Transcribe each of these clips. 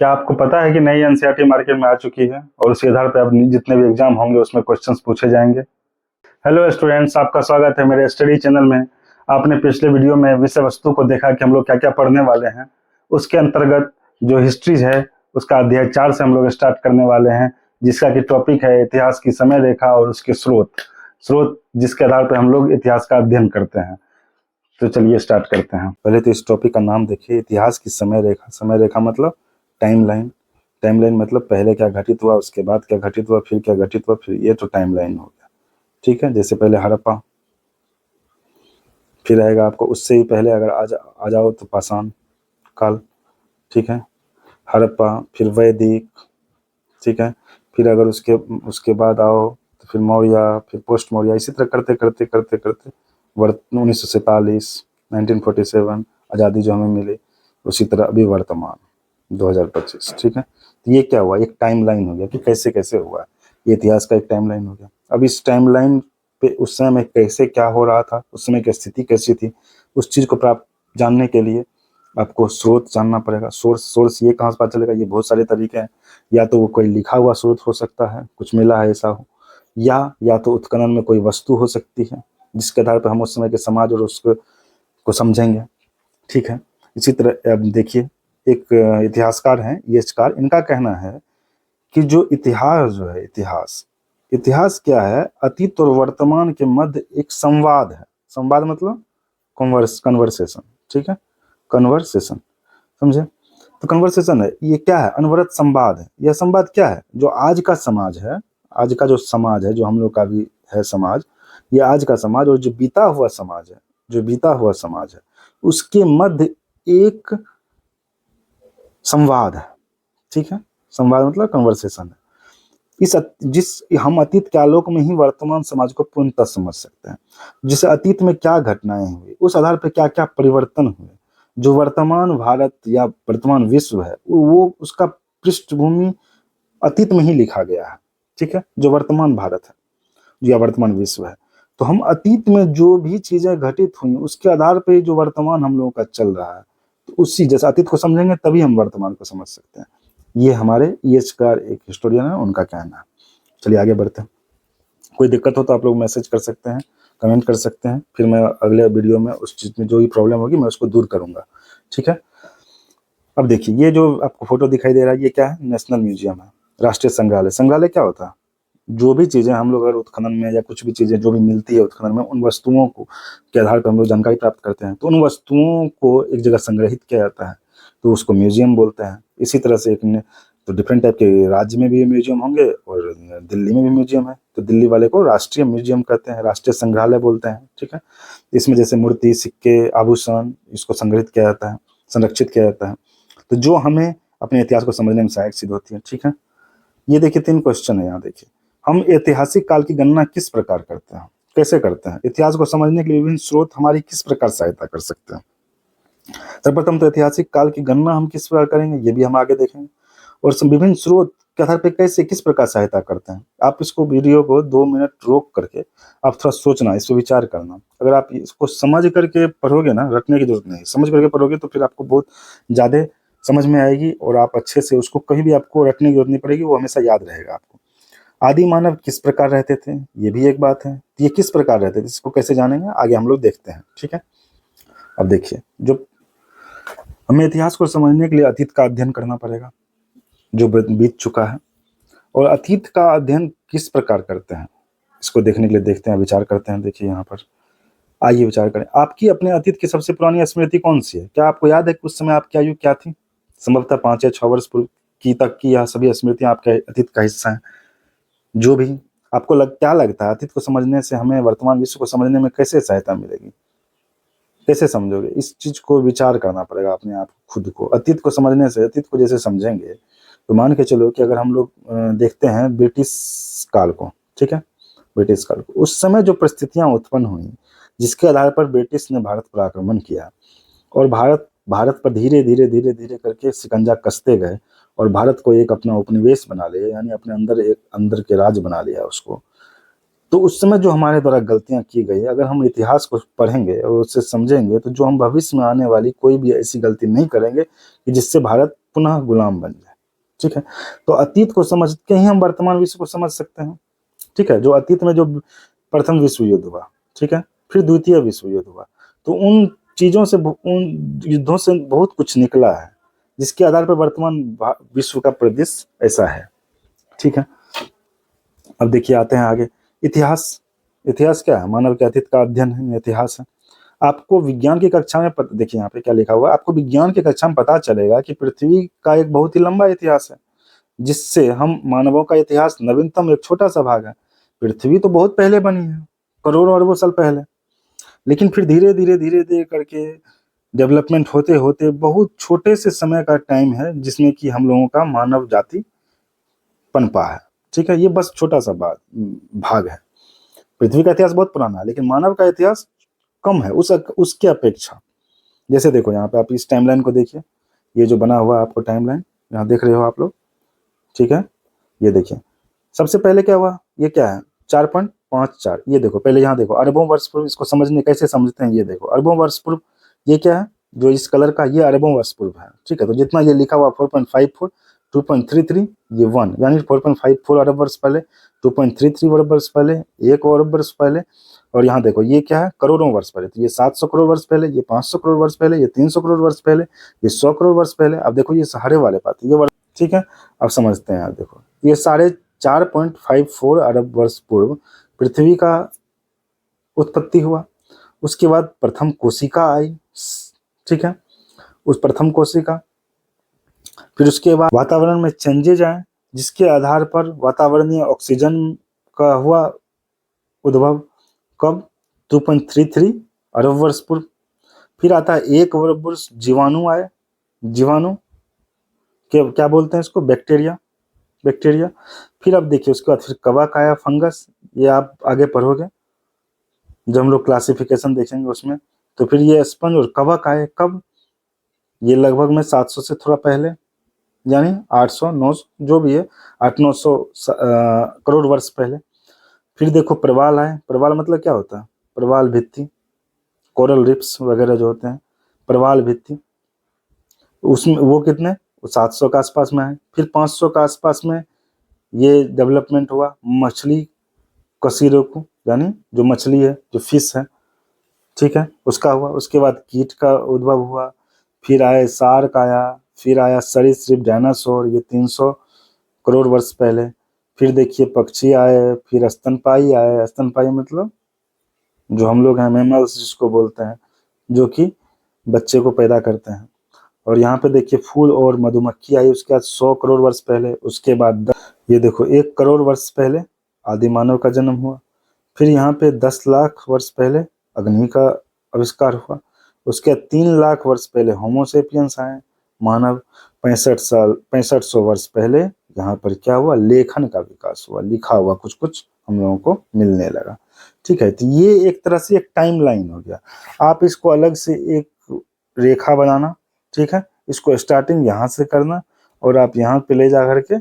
क्या आपको पता है कि नई एनसीईआरटी मार्केट में आ चुकी है और उसी आधार पर अब जितने भी एग्जाम होंगे उसमें क्वेश्चंस पूछे जाएंगे। हेलो स्टूडेंट्स, आपका स्वागत है मेरे स्टडी चैनल में। आपने पिछले वीडियो में विषय वस्तु को देखा कि हम लोग क्या क्या पढ़ने वाले हैं। उसके अंतर्गत जो हिस्ट्रीज है उसका अध्याय 4 से हम लोग स्टार्ट करने वाले हैं, जिसका कि टॉपिक है इतिहास की समय रेखा और उसके स्रोत जिसके आधार पर हम लोग इतिहास का अध्ययन करते हैं। तो चलिए स्टार्ट करते हैं। पहले तो इस टॉपिक का नाम देखिए, इतिहास की समय रेखा। समय रेखा मतलब टाइमलाइन। टाइमलाइन मतलब पहले क्या घटित हुआ, उसके बाद क्या घटित हुआ, फिर क्या घटित हुआ, फिर ये तो टाइमलाइन हो गया। ठीक है, जैसे पहले हड़प्पा, फिर आएगा आपको उससे ही पहले अगर आ जाओ तो पाषाण काल। ठीक है, हड़प्पा, फिर वैदिक। ठीक है, फिर अगर उसके बाद आओ तो फिर मौर्य, फिर पोस्ट मौर्य, इसी तरह करते करते करते करते 1947, 1947 आज़ादी जो हमें मिली, उसी तरह अभी वर्तमान 2025। ठीक है, तो ये क्या हुआ, एक टाइमलाइन हो गया कि कैसे कैसे हुआ। ये इतिहास का एक टाइमलाइन हो गया। अब इस टाइमलाइन पे उस समय में कैसे क्या हो रहा था, उस समय की स्थिति कैसी थी, उस चीज़ को प्राप्त जानने के लिए आपको स्रोत जानना पड़ेगा। सोर्स ये कहाँ से पता चलेगा, ये बहुत सारे तरीके हैं। या तो वो कोई लिखा हुआ स्रोत हो सकता है, कुछ मिला है ऐसा हो, या तो उत्खनन में कोई वस्तु हो सकती है जिसके आधार पर हम उस समय के समाज और उसको समझेंगे। ठीक है, इसी तरह अब देखिए, एक इतिहासकार हैं यशकार, इनका कहना है कि जो है इतिहास क्या है, अतीत और वर्तमान के मध्य एक संवाद है। संवाद मतलब कन्वर्सेशन। ठीक है, कन्वर्सेशन, समझे? तो कन्वर्सेशन है, ये क्या है, अनवरत संवाद है। यह संवाद क्या है, जो आज का समाज है, आज का जो समाज है, जो हम लोग का भी है समाज, ये आज का समाज और जो बीता हुआ समाज है, उसके मध्य एक संवाद है। ठीक है, संवाद मतलब कन्वर्सेशन है। हम अतीत के आलोक में ही वर्तमान समाज को पूर्णतः समझ सकते हैं। जिसे अतीत में क्या घटनाएं हुई, उस आधार पर क्या क्या परिवर्तन हुए, जो वर्तमान भारत या वर्तमान विश्व है वो उसका पृष्ठभूमि अतीत में ही लिखा गया है। ठीक है, जो वर्तमान भारत है या वर्तमान विश्व है, तो हम अतीत में जो भी चीजें घटित हुई उसके आधार पर जो वर्तमान हम लोगों का चल रहा है, तो उसी जैसे अतीत को समझेंगे तभी हम वर्तमान को समझ सकते हैं। ये हमारे यशकार एक हिस्टोरियन है, उनका कहना है। चलिए आगे बढ़ते हैं। कोई दिक्कत हो तो आप लोग मैसेज कर सकते हैं, कमेंट कर सकते हैं, फिर मैं अगले वीडियो में उस चीज़ में जो भी प्रॉब्लम होगी मैं उसको दूर करूंगा। ठीक है, अब देखिए, ये जो आपको फोटो दिखाई दे रहा है, ये क्या है, नेशनल म्यूजियम है, राष्ट्रीय संग्रहालय। संग्रहालय क्या होता है, जो भी चीज़ें हम लोग अगर उत्खनन में या कुछ भी चीज़ें जो भी मिलती है उत्खनन में, उन वस्तुओं को के आधार पर हम लोग जानकारी प्राप्त करते हैं, तो उन वस्तुओं को एक जगह संग्रहित किया जाता है, तो उसको म्यूजियम बोलते हैं। इसी तरह से तो डिफरेंट टाइप के राज्य में भी म्यूजियम होंगे और दिल्ली में भी म्यूजियम है, तो दिल्ली वाले को राष्ट्रीय म्यूजियम कहते हैं, राष्ट्रीय संग्रहालय बोलते हैं। ठीक है, इसमें जैसे मूर्ति, सिक्के, आभूषण, इसको संग्रहित किया जाता है, संरक्षित किया जाता है, तो जो हमें अपने इतिहास को समझने में सहायक सिद्ध होती है। ठीक है, ये देखिए 3 क्वेश्चन है यहाँ। देखिए, हम ऐतिहासिक काल की गणना किस प्रकार करते हैं, कैसे करते हैं, इतिहास को समझने के लिए विभिन्न स्रोत हमारी किस प्रकार सहायता कर सकते हैं। सर्वप्रथम तो ऐतिहासिक काल की गणना हम किस प्रकार करेंगे, ये भी हम आगे देखेंगे, और विभिन्न स्रोत के आधार पर कैसे किस प्रकार सहायता करते हैं। आप इसको वीडियो को 2 मिनट रोक करके आप थोड़ा सोचना, इस पर विचार करना। अगर आप इसको समझ करके पढ़ोगे ना, रटने की जरूरत नहीं, समझ करके पढ़ोगे तो फिर आपको बहुत ज़्यादा समझ में आएगी और आप अच्छे से उसको कहीं भी आपको रटने की जरूरत नहीं पड़ेगी, वो हमेशा याद रहेगा आपको। आदि मानव किस प्रकार रहते थे, ये भी एक बात है। ये किस प्रकार रहते थे, इसको कैसे जानेंगे, आगे हम लोग देखते हैं। ठीक है, अब देखिए, जो हमें इतिहास को समझने के लिए अतीत का अध्ययन करना पड़ेगा जो बीत चुका है। और अतीत का अध्ययन किस प्रकार करते हैं, इसको देखने के लिए देखते हैं, विचार करते हैं। देखिए यहाँ पर, आइए विचार करें। आपकी अपने अतीत की सबसे पुरानी स्मृति कौन सी है? क्या आपको याद है कि उस समय आपकी आयु क्या थी? संभवतः 5 या 6 वर्ष पूर्व की तक की यह सभी स्मृतियां आपके अतीत का हिस्सा हैं। जो भी आपको क्या लगता है, अतीत को समझने से हमें वर्तमान विश्व को समझने में कैसे सहायता मिलेगी, कैसे समझोगे? इस चीज को विचार करना पड़ेगा अपने आप खुद को। अतीत को समझने से, अतीत को जैसे समझेंगे, तो मान के चलो कि अगर हम लोग देखते हैं ब्रिटिश काल को, ठीक है, ब्रिटिश काल को, उस समय जो परिस्थितियां उत्पन्न हुई जिसके आधार पर ब्रिटिश ने भारत पर आक्रमण किया और भारत पर धीरे धीरे धीरे धीरे करके शिकंजा कसते गए और भारत को एक अपना उपनिवेश बना लिया, यानी अपने अंदर के राज बना लिया उसको। तो उस समय जो हमारे द्वारा गलतियां की गई, अगर हम इतिहास को पढ़ेंगे और उससे समझेंगे, तो जो हम भविष्य में आने वाली कोई भी ऐसी गलती नहीं करेंगे कि जिससे भारत पुनः गुलाम बन जाए। ठीक है। तो अतीत को समझ के ही हम वर्तमान विश्व को समझ सकते हैं। ठीक है, जो अतीत में जो प्रथम विश्व युद्ध हुआ, ठीक है, फिर द्वितीय विश्व युद्ध हुआ, तो उन चीजों से, उन युद्धों से बहुत कुछ निकला है, जिसके आधार पर वर्तमान विश्व का परिदृश्य ऐसा है। ठीक है, अब देखिए आते हैं आगे। इतिहास। इतिहास क्या है? मानव के अतीत का अध्ययन है, इतिहास है। आपको विज्ञान की कक्षा में देखिए यहाँ पे क्या लिखा हुआ है, आपको विज्ञान की कक्षा में पता चलेगा कि पृथ्वी का एक बहुत ही लंबा इतिहास है, जिससे हम मानवों का इतिहास नवीनतम एक छोटा सा भाग है। पृथ्वी तो बहुत पहले बनी है, करोड़ों अरबों साल पहले, लेकिन फिर धीरे धीरे धीरे धीरे करके डेवलपमेंट होते होते बहुत छोटे से समय का टाइम है जिसमें कि हम लोगों का मानव जाति पनपा है। ठीक है, ये बस छोटा सा भाग है। पृथ्वी का इतिहास बहुत पुराना है, लेकिन मानव का इतिहास कम है उसके अपेक्षा। जैसे देखो यहाँ पे आप इस टाइमलाइन को देखिए, ये जो बना हुआ है आपको टाइमलाइन, यहाँ देख रहे हो आप लोग। ठीक है, ये देखिए सबसे पहले क्या हुआ, ये क्या है 4.54। ये देखो पहले यहाँ देखो अरबों वर्ष पूर्व, इसको समझने कैसे समझते हैं, ये देखो अरबों वर्ष पूर्व, ये क्या है जो इस कलर का, ये अरबों वर्ष पूर्व है। ठीक है, तो जितना ये लिखा हुआ 4.54, 2.33, ये 1, यानी 4.54 अरब वर्ष पहले, 2.33 अरब वर्ष पहले, 1 अरब वर्ष पहले, और यहाँ देखो ये क्या है करोड़ों वर्ष पहले, तो ये 700 करोड़ वर्ष पहले, ये 500 करोड़ वर्ष पहले, ये 300 करोड़ वर्ष पहले, ये 100 करोड़ वर्ष पहले। अब देखो ये हरे वाले बात, ये वर्ष। ठीक है, अब समझते हैं। देखो ये 4.54 अरब वर्ष पूर्व पृथ्वी का उत्पत्ति हुआ। उसके बाद प्रथम कोशिका आई। ठीक है, उस प्रथम कोशिका, फिर उसके बाद वातावरण में चेंजेज आए, जिसके आधार पर वातावरणीय ऑक्सीजन का हुआ उद्भव। कब? 2.33 अरब वर्ष पूर्व। फिर आता है 1 अरब वर्ष, जीवाणु आए। जीवाणु क्या बोलते हैं इसको? बैक्टीरिया। बैक्टीरिया। फिर अब देखिए उसके बाद फिर कवक आया, फंगस, ये आप आगे पढ़ोगे जब हम लोग क्लासिफिकेशन देखेंगे उसमें। तो फिर ये स्पंज और कवक आए। कब? ये लगभग में 700 से थोड़ा पहले, यानी 800 900 जो भी है, 800-900 करोड़ वर्ष पहले। फिर देखो प्रवाल आए। प्रवाल मतलब क्या होता है? प्रवाल भित्ति, कोरल रिप्स वगैरह जो होते हैं, प्रवाल भित्ति, उसमें वो कितने, 700 के आसपास में है। फिर 500 के आसपास में ये डेवलपमेंट हुआ मछली कशीरोकु, यानी जो मछली है, जो फिश है, ठीक है, उसका हुआ। उसके बाद कीट का उद्भव हुआ। फिर आए शार्क आया, फिर आया सरीसृप, डायनासोर, ये 300 करोड़ वर्ष पहले। फिर देखिए पक्षी आए, फिर स्तनपायी आए। स्तनपायी मतलब जो हम लोग हैं, मैमल्स जिसको बोलते हैं, जो कि बच्चे को पैदा करते हैं। और यहाँ पे देखिए फूल और मधुमक्खी आई, उसके बाद 100 करोड़ वर्ष पहले। उसके बाद ये देखो 1 करोड़ वर्ष पहले आदि मानव का जन्म हुआ। फिर यहाँ पे 10 लाख वर्ष पहले अग्नि का आविष्कार हुआ। उसके 3 लाख वर्ष पहले होमोसेपियंस आए, मानव। 6500 वर्ष पहले यहाँ पर क्या हुआ? लेखन का विकास हुआ, लिखा हुआ कुछ कुछ हम लोगों को मिलने लगा। ठीक है, तो ये एक तरह से एक टाइम लाइन हो गया। आप इसको अलग से एक रेखा बनाना, ठीक है, इसको स्टार्टिंग यहाँ से करना और आप यहाँ पे ले जा करके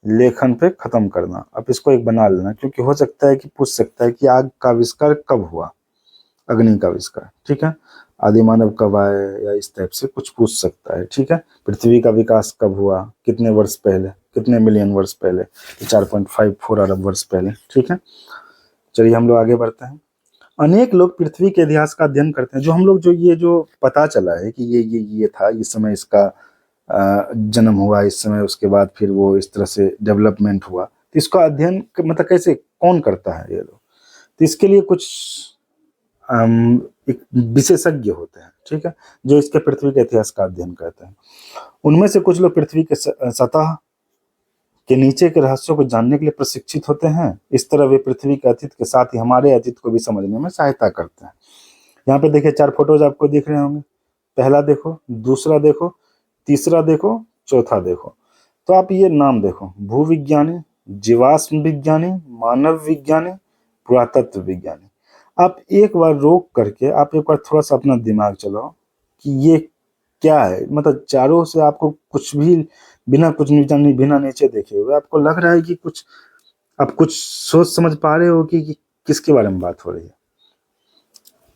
लेखन पे खत्म करना। आप इसको एक बना लेना, क्योंकि हो सकता है कि पूछ सकता है कि आग का आविष्कार कब हुआ, अग्नि का आविष्कार, ठीक है, आदि मानव कब आए, या इस टाइप से कुछ पूछ सकता है। ठीक है, पृथ्वी का विकास कब हुआ, कितने वर्ष पहले, कितने मिलियन वर्ष पहले, 4.54 अरब वर्ष पहले। ठीक है, चलिए हम लोग आगे बढ़ते हैं। अनेक लोग पृथ्वी के इतिहास का अध्ययन करते हैं। जो हम लोग जो जो पता चला है कि ये था, इस समय इसका जन्म हुआ, इस समय, उसके बाद फिर वो इस तरह से डेवलपमेंट हुआ, तो इसका अध्ययन मतलब कैसे, कौन करता है ये लोग? तो इसके लिए कुछ एक विशेषज्ञ होते हैं, ठीक है, जो इसके पृथ्वी के इतिहास का अध्ययन करते हैं। उनमें से कुछ लोग पृथ्वी के सतह के नीचे के रहस्यों को जानने के लिए प्रशिक्षित होते हैं। इस तरह वे पृथ्वी के अतीत के साथ ही हमारे अतीत को भी समझने में सहायता करते हैं। यहाँ पे देखिए 4 फोटोज आपको दिख रहे होंगे। पहला देखो, दूसरा देखो, तीसरा देखो, चौथा देखो। तो आप ये नाम देखो, भूविज्ञानी, जीवाश्म विज्ञानी, मानव विज्ञानी, पुरातत्व विज्ञानी। आप एक बार रोक करके आप एक बार थोड़ा सा अपना दिमाग चलाओ कि ये क्या है। मतलब चारों से आपको कुछ भी बिना कुछ जाने, बिना नीचे देखे हुए आपको लग रहा है कि कुछ, आप कुछ सोच समझ पा रहे हो कि किसके बारे में बात हो रही है?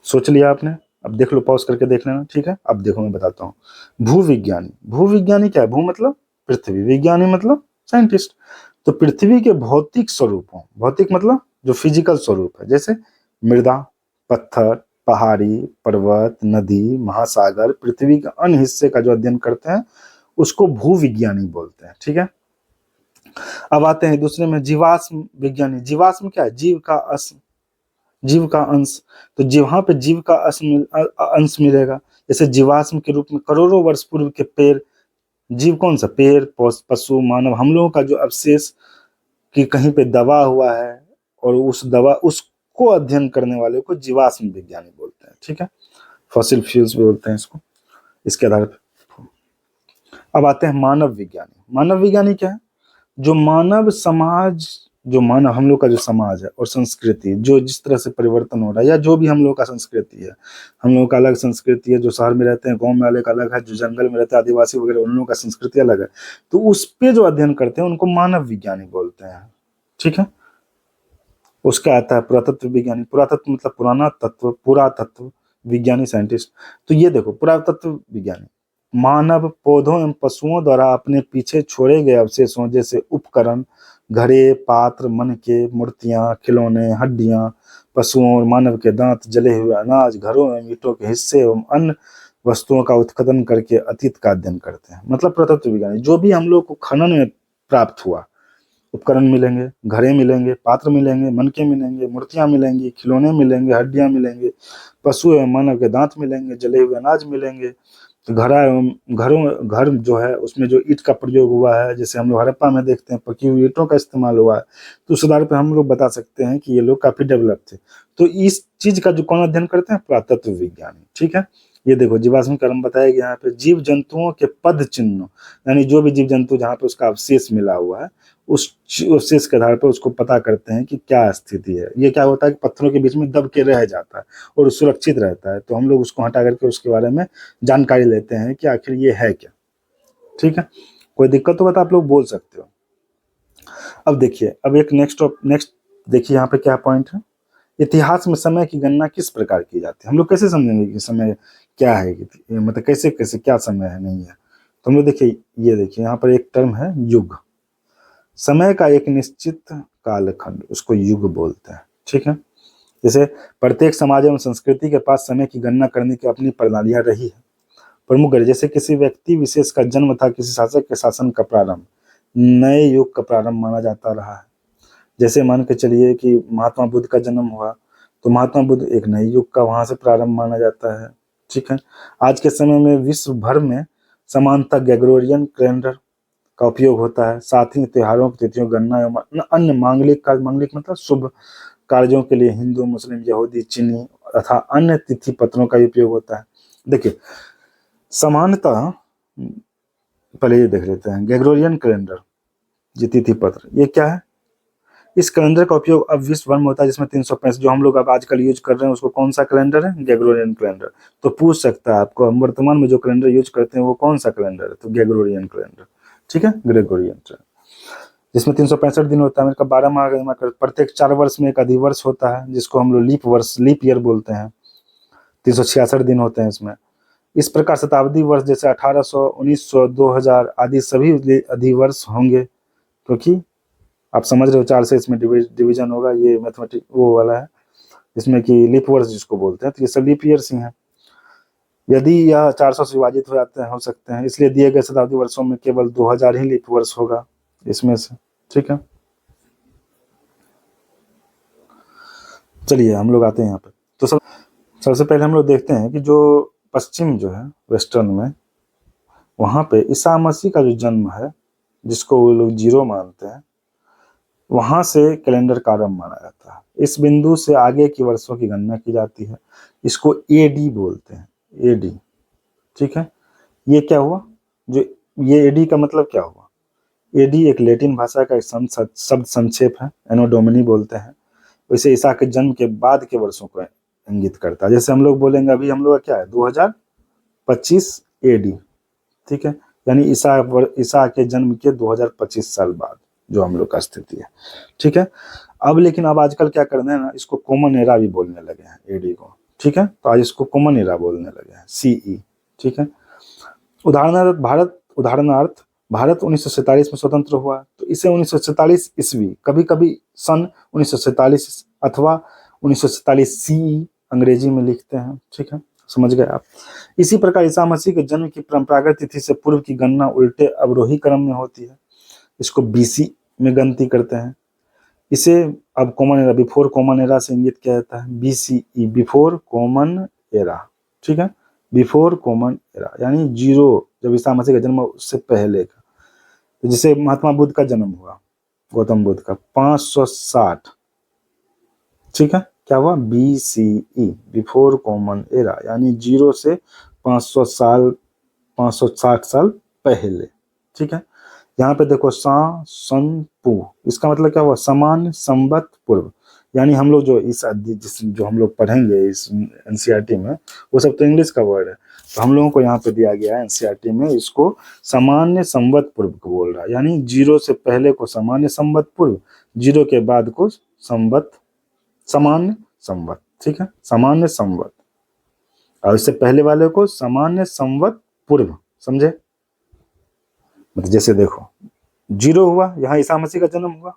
सोच लिया आपने? अब देख लो, पॉज करके देख लेना, ठीक है। अब देखो मैं बताता हूँ। भूविज्ञानी, भूविज्ञानी क्या है? भू मतलब पृथ्वी, विज्ञानी मतलब साइंटिस्ट। तो पृथ्वी के भौतिक स्वरूपों, भौतिक मतलब जो फिजिकल स्वरूप है, जैसे मृदा, पत्थर, पहाड़ी, पर्वत, नदी, महासागर, पृथ्वी के अन्य हिस्से का जो अध्ययन करते हैं उसको भूविज्ञानी बोलते हैं। ठीक है, अब आते हैं दूसरे में जीवाश्म विज्ञानी। जीवाश्म क्या है? जीव का अश्म, जीव का अंश। तो वहां पे जीव का अंश मिलेगा। जैसे जीवाश्म के रूप में करोड़ों वर्ष पूर्व के पेड़, जीव कौन सा? पेड़, पशु, मानव, हम लोगों का जो अवशेष कि कहीं पे दबा हुआ है और उस दबा उसको अध्ययन करने वाले को जीवाश्म विज्ञानी बोलते हैं। ठीक है, फॉसिल फ्यूल्स बोलते हैं इसको, इसके आधार पर। अब आते हैं मानव विज्ञानी। मानव विज्ञानी क्या है? जो मानव समाज, जो मानव हम लोग का जो समाज है और संस्कृति, जो जिस तरह से परिवर्तन हो रहा है, या जो भी हम लोग का संस्कृति है, हम लोग का अलग संस्कृति है, जो शहर में रहते हैं, गांव में वाले का अलग है, जो जंगल में रहते हैं आदिवासी वगैरह, उन लोगों का संस्कृति अलग है। तो उस पे जो अध्ययन करते हैं उनको मानव विज्ञानी बोलते हैं। ठीक है, उसका आता है पुरातत्व विज्ञानी। पुरातत्व मतलब पुराना तत्व, पुरातत्व विज्ञानी साइंटिस्ट। तो ये देखो, पुरातत्व विज्ञानी मानव, पौधों एवं पशुओं द्वारा अपने पीछे छोड़े गए अवशेषों जैसे उपकरण, घड़े, पात्र, मनके, मूर्तियां, खिलौने, हड्डियां, पशुओं और मानव के दांत, जले हुए अनाज, घरों एवं ईंटों के हिस्से एवं अन्य वस्तुओं का उत्खनन करके अतीत का अध्ययन करते हैं। मतलब पुरातत्व विज्ञानी जो भी हम लोग को खनन में प्राप्त हुआ, उपकरण मिलेंगे, घड़े मिलेंगे, पात्र मिलेंगे, मनके मिलेंगे, मूर्तियां मिलेंगी, खिलौने मिलेंगे, हड्डियां मिलेंगे, पशु एवं मानव के दांत मिलेंगे, जले हुए अनाज मिलेंगे। तो घर जो है उसमें जो ईंट का प्रयोग हुआ है, जैसे हम लोग हड़प्पा में देखते हैं पकी हुई ईंटों का इस्तेमाल हुआ है, तो उस आधार पर हम लोग बता सकते हैं कि ये लोग काफी डेवलप थे। तो इस चीज का जो कौन अध्ययन करते हैं? पुरातत्व विज्ञानी। ठीक है, ये देखो जीवाश्म कर्म बताया गया यहाँ पे, जीव जंतुओं के पद चिन्हों, यानी जो भी जीव जंतु जहाँ पे उसका अवशेष मिला हुआ है, उस अवशेष के आधार पर उसको पता करते हैं कि क्या स्थिति है। ये क्या होता है कि पत्थरों के बीच में दब के रह जाता है और सुरक्षित रहता है, तो हम लोग उसको हटा करके उसके बारे में जानकारी लेते हैं कि आखिर ये है क्या। ठीक है, कोई दिक्कत हो तो आप लोग बोल सकते हो। अब देखिए, अब एक नेक्स्ट देखिए यहाँ पे क्या पॉइंट है। इतिहास में समय की गणना किस प्रकार की जाती है? हम लोग कैसे समझेंगे कि समय क्या है, मतलब कैसे कैसे क्या समय है, नहीं है। तो हम लोग देखिए, ये देखिए यहाँ पर एक टर्म है युग। समय का एक निश्चित कालखंड, उसको युग बोलते हैं। ठीक है, जैसे प्रत्येक समाज एवं संस्कृति के पास समय की गणना करने की अपनी प्रणालियां रही है। प्रमुख है, जैसे किसी व्यक्ति विशेष का जन्म था, किसी शासक के शासन का प्रारंभ नए युग का प्रारंभ माना जाता रहा है। जैसे मान के चलिए कि महात्मा बुद्ध का जन्म हुआ, तो महात्मा बुद्ध एक नए युग का वहां से प्रारंभ माना जाता है। ठीक है, आज के समय में विश्व भर में समानतः ग्रेगोरियन कैलेंडर का उपयोग होता है। साथ ही त्योहारों, तिथियों, गणना एवं अन्य मांगलिक मतलब शुभ कार्यों के लिए हिंदू, मुस्लिम, यहूदी, चीनी तथा अन्य तिथि पत्रों का उपयोग होता है। देखिए, समानतः पहले ये देख लेते हैं, ग्रेगोरियन कैलेंडर, ये तिथि पत्र, ये क्या है? इस कैलेंडर का उपयोग अब विश्व भर में होता है, जिसमें 365 जो हम लोग अब आजकल यूज कर रहे हैं उसको कौन सा कैलेंडर है? Gregorian calendar. तो पूछ सकता है आपको, हम वर्तमान में जो कैलेंडर यूज करते हैं वो कौन सा कैलेंडर है? तो ग्रेगोरियन कैलेंडर। ठीक है, ग्रेगोरियन, जिसमें 365 दिन होता है, मतलब 12 माह, प्रत्येक 4 वर्ष में एक अधिवर्ष होता है जिसको हम लोग लीप वर्ष, लीप ईयर बोलते हैं। 366 दिन होते हैं इसमें। इस प्रकार शताब्दी वर्ष जैसे 1800, 1900, 2000 आदि सभी अधिवर्ष होंगे, क्योंकि आप समझ रहे हो 4 से इसमें डिवीजन होगा, ये मैथमेटिक वो वाला है, जिसमें कि लीप वर्ष जिसको बोलते हैं, तो ये सब लीप ईयर्स ही हैं। यदि यह 400 से विभाजित हो जाते हैं, हो सकते हैं, इसलिए दिए गए शताब्दी वर्षों में केवल 2000 ही लीप वर्ष होगा इसमें से। ठीक है, चलिए हम लोग आते हैं यहाँ पे। तो सबसे पहले हम लोग देखते हैं कि जो पश्चिम जो है वेस्टर्न में, वहाँ पे ईसा मसीह का जो जन्म है, जिसको वो लोग 0 मानते हैं, वहां से कैलेंडर का आरंभ माना जाता है। इस बिंदु से आगे की वर्षों की गणना की जाती है। इसको एडी बोलते हैं, एडी। ठीक है, ये क्या हुआ? जो ये एडी का मतलब क्या हुआ? एडी एक लैटिन भाषा का एक शब्द संक्षेप है, एनो डोमिनी बोलते हैं। वैसे ईसा के जन्म के बाद के वर्षों को इंगित करता है। जैसे हम लोग बोलेंगे अभी हम लोग का क्या है, 2025 एडी। ठीक है, यानी ईसा के जन्म के 2025 साल बाद जो हम लोग का स्थिति है। ठीक है, अब लेकिन अब आजकल क्या कर रहे हैं ना, इसको कॉमन एरा भी बोलने लगे हैं एडी को। ठीक है, तो आज इसको कॉमन एरा बोलने लगे हैं, सीई। ठीक है, उदाहरणार्थ भारत 1947 में स्वतंत्र हुआ, तो इसे 1947 ईस्वी, कभी कभी सन 1947 अथवा 1947 सी अंग्रेजी में लिखते हैं, ठीक है, समझ गए आप। इसी प्रकार ईसा मसीह के जन्म की परंपरागत तिथि से पूर्व की गणना उल्टे अवरोही क्रम में होती है, इसको बीसी में गिनती करते हैं। इसे अब common era, before common era से इंगित किया जाता है, बीसीई, बिफोर कॉमन एरा, ठीक है, बिफोर कॉमन एरा, यानी जीरो, जब ईसा मसीह का जन्म उससे पहले का। तो जिसे महात्मा बुद्ध का जन्म हुआ, गौतम बुद्ध का 560, ठीक है, क्या हुआ, बीसीई, बिफोर कॉमन एरा, यानी जीरो से 500 साल, 560 साल पहले, ठीक है। यहाँ पे देखो सा सन पू, इसका मतलब क्या हुआ, सामान्य संवत पूर्व, यानी हम लोग जो जो हम लोग पढ़ेंगे इस एनसीईआरटी में, वो सब तो इंग्लिश का वर्ड है, तो हम लोगों को यहाँ पे दिया गया है एनसीईआरटी में, इसको सामान्य संवत पूर्व को बोल रहा है, यानी जीरो से पहले को सामान्य संवत पूर्व, जीरो के बाद को संवत, सामान्य संवत, ठीक है, सामान्य संवत, और इससे पहले वाले को सामान्य संवत पूर्व, समझे। मतलब जैसे देखो जीरो हुआ, यहाँ ईसा मसीह का जन्म हुआ,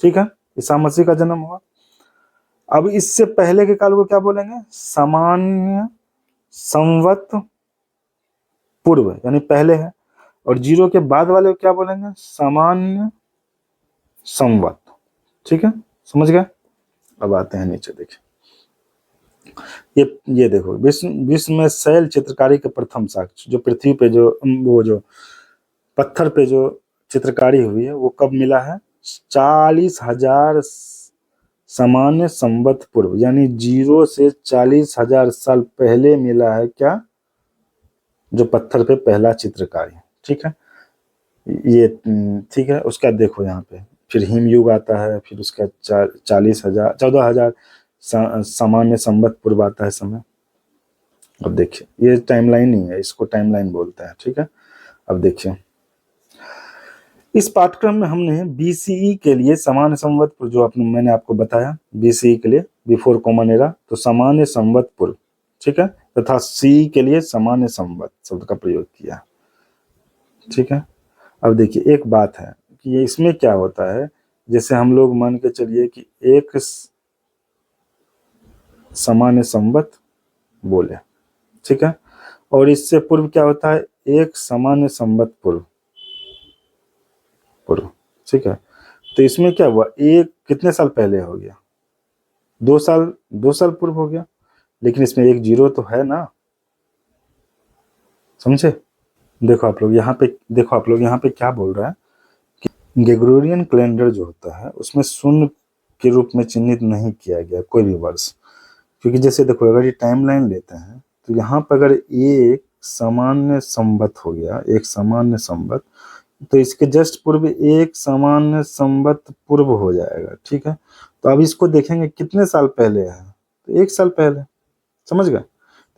ठीक है, ईसा मसीह का जन्म हुआ। अब इससे पहले के काल को क्या बोलेंगे, सामान्य संवत पूर्व, यानी पहले है, और जीरो के बाद वाले को क्या बोलेंगे, सामान्य संवत, ठीक है, समझ गए। अब आते हैं नीचे, देखिए ये देखो, विश्व में शैल चित्रकारी के प्रथम साक्ष्य, जो पृथ्वी पे जो वो जो पत्थर पे जो चित्रकारी हुई है, वो कब मिला है, 40,000 सामान्य संवत पूर्व, यानी जीरो से 40,000 साल पहले मिला है, क्या, जो पत्थर पे पहला चित्रकारी, ठीक है, ये ठीक है। उसका देखो यहाँ पे फिर हिमयुग आता है, फिर उसका 40,000 14,000 सामान्य संवत पूर्व आता है समय। अब देखिए ये टाइमलाइन ही है, इसको टाइमलाइन बोलते हैं, ठीक है। अब देखिए इस पाठ्यक्रम में हमने बीसीई के लिए सामान्य संवत पूर्व, जो मैंने आपको बताया, बीसीई के लिए बिफोर कॉमन एरा, तो सामान्य संवत पूर्व, ठीक है, तथा सी के लिए सामान्य संवत शब्द का प्रयोग किया, ठीक है। अब देखिए एक बात है कि ये इसमें क्या होता है, जैसे हम लोग मान के चलिए कि एक सामान्य संवत बोले, ठीक है, और इससे पूर्व क्या होता है, एक सामान्य संवत पूर्व, ठीक है। तो इसमें क्या हुआ, एक कितने साल पहले हो गया, 2 साल पूर्व हो गया, लेकिन इसमें एक जीरो तो है ना, समझे। देखो आप लोग यहाँ पे क्या बोल रहा है कि ग्रेगोरियन कैलेंडर जो होता है उसमें शून्य के रूप में चिन्हित नहीं किया गया कोई भी वर्ष, क्योंकि जैसे देखो अगर ये टाइमलाइन लेते हैं तो यहाँ पर अगर एक सामान्य संवत हो गया, एक सामान्य संवत, तो इसके जस्ट पूर्व एक सामान्य संवत पूर्व हो जाएगा, ठीक है। तो अब इसको देखेंगे कितने साल पहले है, तो 1 साल पहले, समझ गए। तो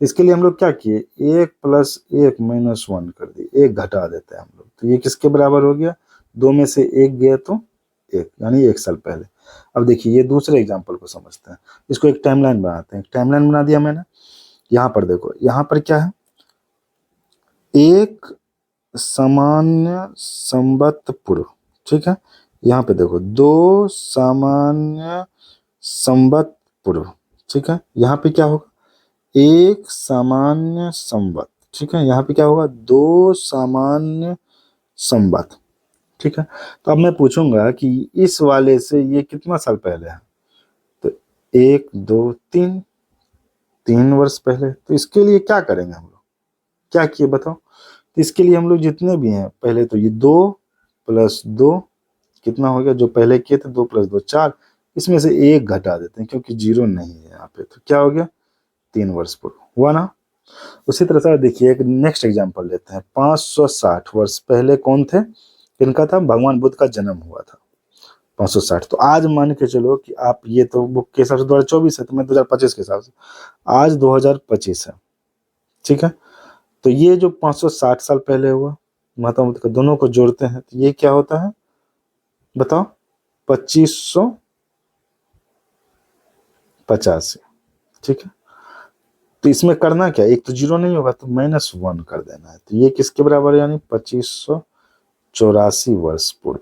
इसके लिए हम लोग क्या किए, 1 + 1 - 1 कर दिए, 1 घटा देते हैं हम लोग, तो ये किसके बराबर हो गया, 2 में से 1 गया तो 1, यानी 1 साल पहले। अब देखिए ये दूसरे एग्जाम्पल को समझते हैं, इसको एक टाइमलाइन बनाते हैं। टाइमलाइन बना दिया मैंने, यहाँ पर देखो, यहाँ पर क्या है, एक सामान्य संवत पूर्व, ठीक है, यहाँ पे देखो 2 सामान्य संवत पूर्व, ठीक है, यहाँ पे क्या होगा, 1 सामान्य संवत, ठीक है, यहाँ पे क्या होगा, 2 सामान्य संवत, ठीक है। तो अब मैं पूछूंगा कि इस वाले से ये कितना साल पहले है, तो 1 2 3 3 वर्ष पहले। तो इसके लिए क्या करेंगे हम लोग, क्या किए बताओ। तो इसके लिए हम लोग जितने भी हैं, पहले तो ये 2 + 2 कितना हो गया, जो पहले किए थे 2 + 2 4, इसमें से 1 घटा देते हैं क्योंकि जीरो नहीं है यहाँ पे, तो क्या हो गया, 3 वर्ष पूर्व हुआ ना। उसी तरह से देखिए एक नेक्स्ट एग्जांपल लेते हैं, 560 वर्ष पहले कौन थे, इनका था, भगवान बुद्ध का जन्म हुआ था 560। तो आज मान के चलो कि आप, ये तो बुक के हिसाब से 2024 है, तो मैं 2025 के हिसाब से, आज 2025 है, ठीक है। तो ये जो 560 साल पहले हुआ महात्मा बुद्ध का, दोनों को जोड़ते हैं तो ये क्या होता है बताओ, 2585, ठीक है। तो इसमें करना क्या, एक तो जीरो नहीं होगा तो -1 कर देना है, तो ये किसके बराबर है, यानी 2585 84 वर्ष पूर्व।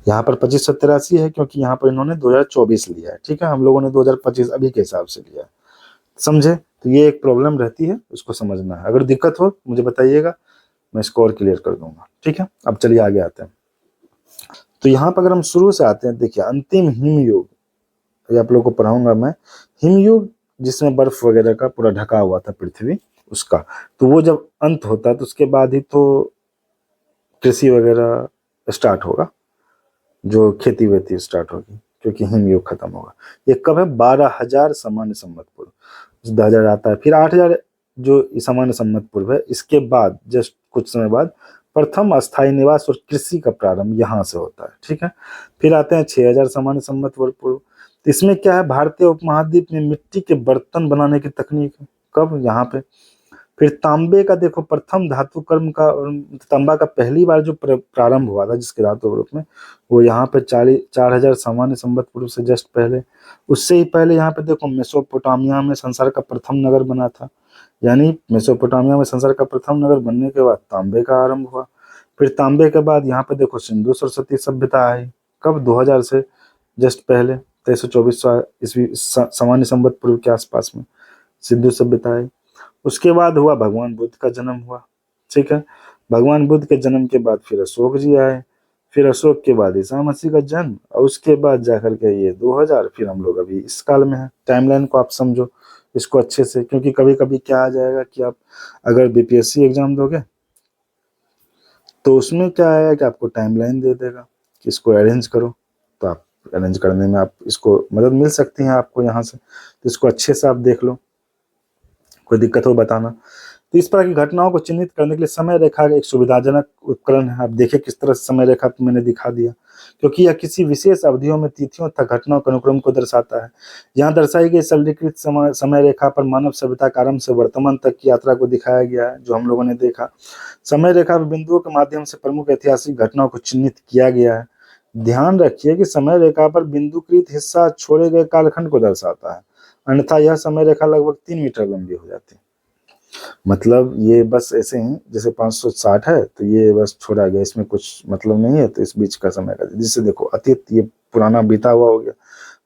यहाँ पर 2583 है क्योंकि यहाँ पर इन्होंने 2024 लिया है, ठीक है, हम लोगों ने 2025 अभी के हिसाब से लिया है, समझे। तो ये एक प्रॉब्लम रहती है, उसको समझना है। अगर दिक्कत हो मुझे बताइएगा, मैं इसको और क्लियर कर दूंगा, ठीक है। अब चलिए आगे आते हैं। तो यहाँ पर अगर हम शुरू से आते हैं, देखिए अंतिम हिमयुग, ये आप लोगों को पढ़ाऊंगा मैं, हिमयुग जिसमें बर्फ वगैरह का पूरा ढका हुआ था पृथ्वी, उसका, तो वो जब अंत होता है तो उसके बाद ही तो कृषि वगैरह स्टार्ट होगा, जो खेती वेती स्टार्ट होगी, क्योंकि हिमयुग खत्म होगा। ये कब है? 12,000 सामान्य संवत पूर्व, 10,000 आता है, फिर 8,000 जो सामान्य संवत पूर्व है, इसके बाद जस्ट कुछ समय बाद प्रथम अस्थायी निवास और कृषि का प्रारंभ यहाँ से होता है, ठीक है। फिर आते हैं 6,000 सामान्य संवत पूर्व। तो इसमें क्या है? भारतीय उपमहाद्वीप में मिट्टी के बर्तन बनाने की तकनीक है, कब? यहाँ पे। फिर तांबे का देखो, प्रथम धातु कर्म का, तांबा का पहली बार जो प्रारंभ हुआ था जिसके धातु रूप में, वो यहाँ पे 4,000 सामान्य संवत पूर्व से जस्ट पहले। उससे ही पहले यहाँ पे देखो मेसोपोटामिया में संसार का प्रथम नगर बना था, यानी मेसोपोटामिया में संसार का प्रथम नगर बनने के बाद तांबे का आरंभ हुआ। फिर तांबे के बाद यहाँ पे देखो सिंधु सरस्वती सभ्यता आई, कब? 2000 से जस्ट पहले, 2324 ईस्वी सामान्य संवत पूर्व के आसपास में सिंधु सभ्यता आई। उसके बाद हुआ भगवान बुद्ध का जन्म हुआ, ठीक है। भगवान बुद्ध के जन्म के बाद फिर अशोक जी आए, फिर अशोक के बाद ईसा मसीह का जन्म, और उसके बाद जाकर के ये 2000, फिर हम लोग अभी इस काल में है। टाइमलाइन को आप समझो इसको अच्छे से, क्योंकि कभी कभी क्या आ जाएगा कि आप अगर बीपीएससी एग्जाम दोगे तो उसमें क्या आएगा कि आपको टाइमलाइन दे देगा कि इसको अरेंज करो, तो आप अरेंज करने में आप इसको मदद मिल सकती है आपको यहाँ से, तो इसको अच्छे से आप देख लो, कोई दिक्कत हो बताना। तो इस तरह की घटनाओं को चिन्हित करने के लिए समय रेखा एक सुविधाजनक उपकरण है। आप देखिए किस तरह से समय रेखा तो मैंने दिखा दिया, क्योंकि यह किसी विशेष अवधियों में तिथियों तथा घटनाओं के अनुक्रम को दर्शाता है। यहाँ दर्शाई गई सरलीकृत समय रेखा पर मानव सभ्यता का आरंभ से वर्तमान तक की यात्रा को दिखाया गया है, जो हम लोगों ने देखा। समय रेखा बिंदुओं के माध्यम से प्रमुख ऐतिहासिक घटनाओं को चिन्हित किया गया है। ध्यान रखिए कि समय रेखा पर बिंदुकृत हिस्सा छोड़े गए कालखंड को दर्शाता है, अन्यथा यह समय रेखा लगभग 3 मीटर लंबी हो जाती है। मतलब ये बस ऐसे ही, जैसे 560 है तो ये बस छोड़ा गया, इसमें कुछ मतलब नहीं है, तो इस बीच का समय का, जिससे देखो अतीत ये पुराना बीता हुआ हो गया।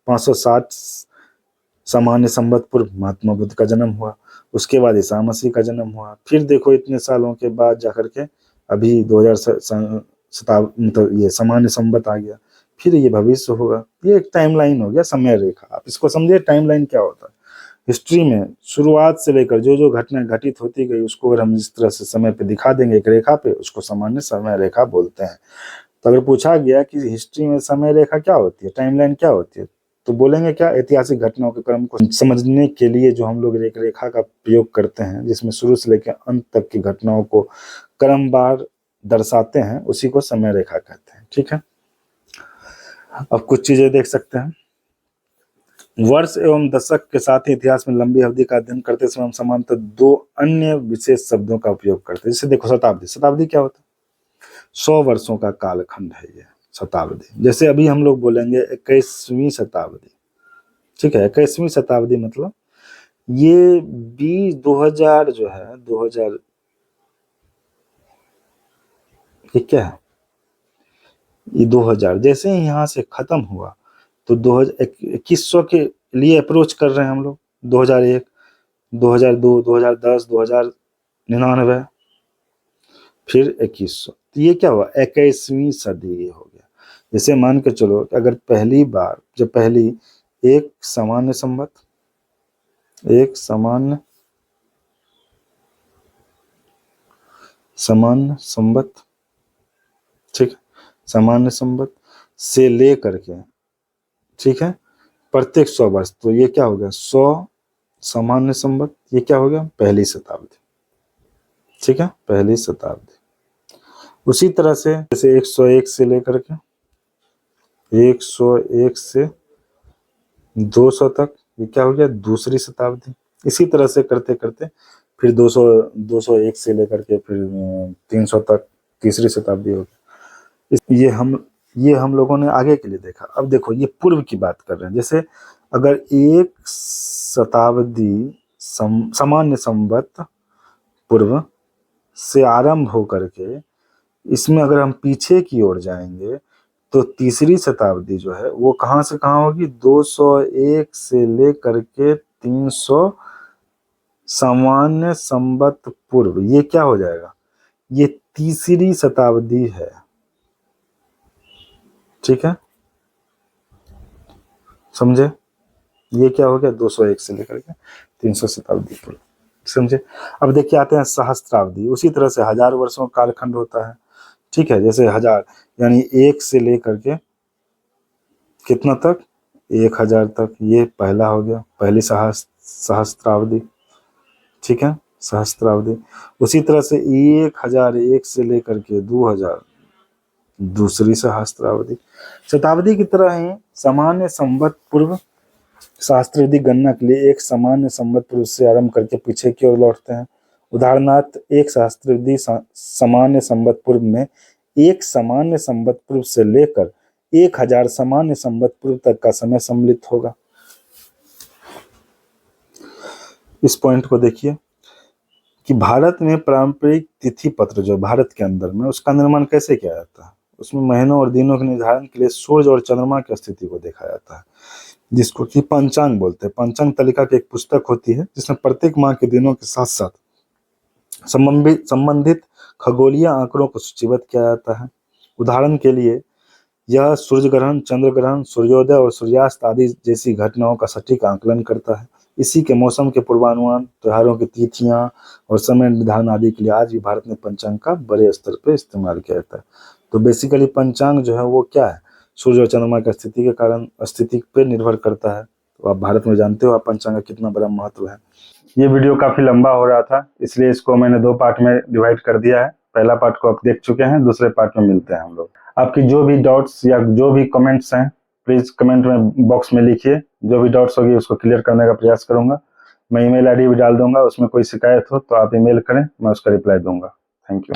560 सामान्य संवत पूर्व महात्मा बुद्ध का जन्म हुआ, उसके बाद ईसा मसीह का जन्म हुआ, फिर देखो इतने सालों के बाद जाकर के अभी 2000 मतलब ये सामान्य संवत आ गया, फिर ये भविष्य होगा। ये एक टाइमलाइन हो गया, समय रेखा। आप इसको समझिए टाइमलाइन क्या होता है। हिस्ट्री में शुरुआत से लेकर जो जो घटनाएं घटित होती गई उसको अगर हम इस तरह से समय पे दिखा देंगे एक रेखा पे, उसको सामान्य समय रेखा बोलते हैं। तो अगर पूछा गया कि हिस्ट्री में समय रेखा क्या होती है, टाइमलाइन क्या होती है, तो बोलेंगे क्या? ऐतिहासिक घटनाओं के क्रम को समझने के लिए जो हम लोग एक रेखा का प्रयोग करते हैं, जिसमें शुरू से लेकर अंत तक की घटनाओं को क्रमवार दर्शाते हैं, उसी को समय रेखा कहते हैं, ठीक है। अब कुछ चीजें देख सकते हैं। वर्ष एवं दशक के साथ ही इतिहास में लंबी अवधि का अध्ययन करते समय हम समानतः 2 अन्य विशेष शब्दों का उपयोग करते हैं। जैसे देखो शताब्दी, शताब्दी क्या होता है? 100 वर्षों का कालखंड है ये शताब्दी। जैसे अभी हम लोग बोलेंगे 21वीं शताब्दी, ठीक है। 21वीं शताब्दी मतलब ये 2000 जो है, 2000 ये क्या है? ये 2000 जैसे ही यहाँ से खत्म हुआ तो 2100 के लिए अप्रोच कर रहे हैं हम लोग। 2001, 2002, 2010, 2099, फिर 2100, तो ये क्या हुआ? 21वीं सदी ये हो गया। जैसे मान के चलो अगर पहली बार जब पहली एक सामान्य संवत, एक सामान्य संवत, ठीक है, सामान्य संवत से ले करके, ठीक है, प्रत्येक 100 वर्ष, तो ये क्या हो गया? 100 सामान्य संवत, ये क्या हो गया? पहली शताब्दी, ठीक है, पहली शताब्दी। उसी तरह से जैसे 101 से लेकर के 101 से 200 तक, ये क्या हो गया? दूसरी शताब्दी। इसी तरह से करते करते फिर 201 से लेकर के फिर 300 तक तीसरी शताब्दी हो गई। ये हम लोगों ने आगे के लिए देखा। अब देखो ये पूर्व की बात कर रहे हैं। जैसे अगर एक शताब्दी सामान्य संवत पूर्व से आरंभ हो करके इसमें अगर हम पीछे की ओर जाएंगे तो तीसरी शताब्दी जो है वो कहाँ से कहाँ होगी, 201 से लेकर के 300 सामान्य संवत पूर्व, ये क्या हो जाएगा, ये तीसरी शताब्दी है। ठीक है, समझे, ये क्या हो गया, 201 से लेकर के 300 शताब्दी पूर्व, समझे। अब देखिए आते हैं सहस्त्राब्दी, उसी तरह से 1000 वर्षों का कालखंड होता है। ठीक है, जैसे 1000 यानी 1 से लेकर के कितना तक, 1000 तक, ये पहला हो गया, पहली सहस्त्राब्दी। ठीक है, सहस्त्राब्दी। उसी तरह से 1001 से लेकर के 2000 दूसरी सहस्त्राब्दी। शताब्दी की तरह ही सामान्य संवत पूर्व सहस्त्राब्दी गणना के लिए एक सामान्य संवत पूर्व से आरंभ करके पीछे की ओर लौटते हैं। उदाहरणार्थ एक सहस्त्राब्दी सामान्य संवत पूर्व में एक सामान्य संवत पूर्व से लेकर 1000 सामान्य संवत पूर्व तक का समय सम्मिलित होगा। इस पॉइंट को देखिए कि भारत में पारंपरिक तिथि पत्र जो भारत के अंदर में, उसका निर्माण कैसे किया जाता है, उसमें महीनों और दिनों के निर्धारण के लिए सूर्य और चंद्रमा की स्थिति को देखा जाता है, जिसको कि पंचांग बोलते हैं। पंचांग तालिका की एक पुस्तक होती है जिसमें प्रत्येक माह के दिनों के साथ साथ संबंधित खगोलीय आंकड़ों को सूचीबद्ध किया जाता है। उदाहरण के लिए यह सूर्य ग्रहण, चंद्र ग्रहण, सूर्योदय और सूर्यास्त आदि जैसी घटनाओं का सटीक आंकलन करता है। इसी के मौसम के पूर्वानुमान, त्योहारों की तिथियां और समय निर्धारण आदि के लिए आज भी भारत में पंचांग का बड़े स्तर पर इस्तेमाल किया जाता है। तो बेसिकली पंचांग जो है वो क्या है, सूर्य और चंद्रमा की स्थिति के कारण स्थिति पे निर्भर करता है। तो आप भारत में जानते हो आप पंचांग का कितना बड़ा महत्व है। ये वीडियो काफी लंबा हो रहा था, इसलिए इसको मैंने 2 पार्ट में डिवाइड कर दिया है। पहला पार्ट को आप देख चुके हैं, दूसरे पार्ट में मिलते हैं हम लोग। आपकी जो भी डाउट्स या जो भी कमेंट्स हैं प्लीज कमेंट में बॉक्स में लिखिए, जो भी डाउट्स होगी उसको क्लियर करने का प्रयास करूंगा। मैं ईमेल आईडी भी डाल दूंगा, उसमें कोई शिकायत हो तो आप ईमेल करें, मैं उसका रिप्लाई दूंगा। Thank you.